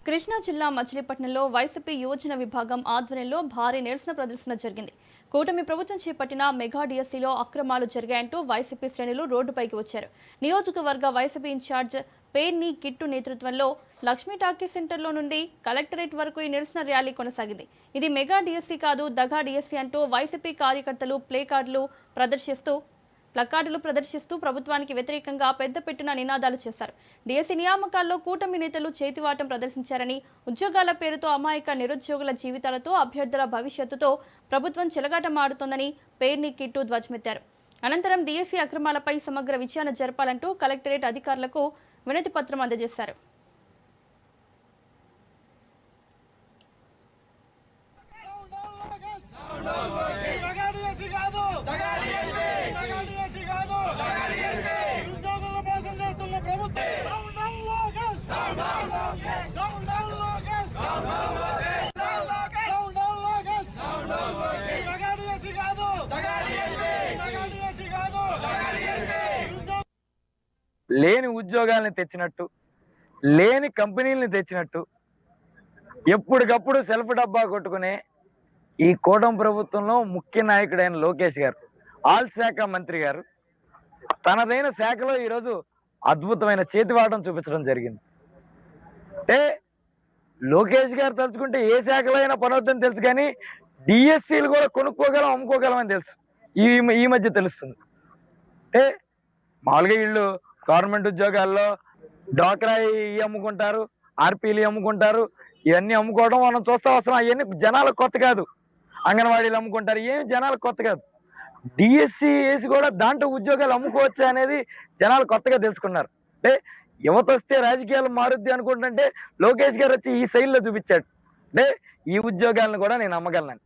కృష్ణా జిల్లా మచిలీపట్నంలో వైసీపీ యువజన విభాగం ఆధ్వర్యంలో భారీ నిరసన ప్రదర్శన జరిగింది. కూటమి ప్రభుత్వం చేపట్టిన మెగా డిఎస్సీలో అక్రమాలు జరిగాయంటూ వైసీపీ శ్రేణులు రోడ్డుపైకి వచ్చారు. నియోజకవర్గ వైసీపీ ఇన్ఛార్జ్ పేర్ని కిట్టు నేతృత్వంలో లక్ష్మీ టాకీ సెంటర్లో నుండి కలెక్టరేట్ వరకు ఈ నిరసన ర్యాలీ కొనసాగింది. ఇది మెగా డిఎస్సీ కాదు, దగా డిఎస్సీ అంటూ వైసీపీ కార్యకర్తలు ప్లకార్డులు ప్రదర్శిస్తూ ప్రభుత్వానికి వ్యతిరేకంగా పెద్దపెట్టున నినాదాలు చేశారు. డిఎస్సీ నియామకాల్లో కూటమి నేతలు చేతివాటం ప్రదర్శించారని, ఉద్యోగాల పేరుతో అమాయక నిరుద్యోగుల జీవితాలతో, అభ్యర్థుల భవిష్యత్తుతో ప్రభుత్వం చెలగాటమాడుతోందని పేర్ని కిట్టు ధ్వజమెత్తారు. అనంతరం డిఎస్సీ అక్రమాలపై సమగ్ర విచారణ జరపాలంటూ కలెక్టరేట్ అధికారులకు వినతి పత్రం అందజేశారు. లేని ఉద్యోగాలను తెచ్చినట్టు, లేని కంపెనీలను తెచ్చినట్టు ఎప్పటికప్పుడు సెల్ఫ్ డబ్బా కొట్టుకునే ఈ కూటమి ప్రభుత్వంలో ముఖ్య నాయకుడైన లోకేష్ గారు, ఆల్ శాఖ మంత్రి గారు తనదైన శాఖలో ఈరోజు అద్భుతమైన చేతివాటం చూపించడం జరిగింది. అంటే లోకేష్ గారు తలుచుకుంటే ఏ శాఖలో అయినా పనవుతుందని తెలుసు, కానీ డిఎస్సీలు కూడా కొనుక్కోగలం, అమ్ముకోగలం అని తెలుసు. ఈ మధ్య తెలుస్తుంది. అంటే మామూలుగా వీళ్ళు గవర్నమెంట్ ఉద్యోగాల్లో డ్వాక్రా అమ్ముకుంటారు, ఆర్పీలు అమ్ముకుంటారు. ఇవన్నీ అమ్ముకోవడం మనం చూస్తూ వస్తున్నాం. అవన్నీ జనాలకు కొత్త కాదు. అంగన్వాడీలు అమ్ముకుంటారు, ఏమి జనాలకు కొత్త కాదు. డిఎస్సి వేసి కూడా దాంట్లో ఉద్యోగాలు అమ్ముకోవచ్చు అనేది జనాలు కొత్తగా తెలుసుకున్నారు. అంటే యువత వస్తే రాజకీయాలు మారుద్ది అనుకుంటుంటే లోకేష్ గారు వచ్చి ఈ శైలిలో చూపించాడు. అంటే ఈ ఉద్యోగాలను కూడా నేను అమ్మగలను.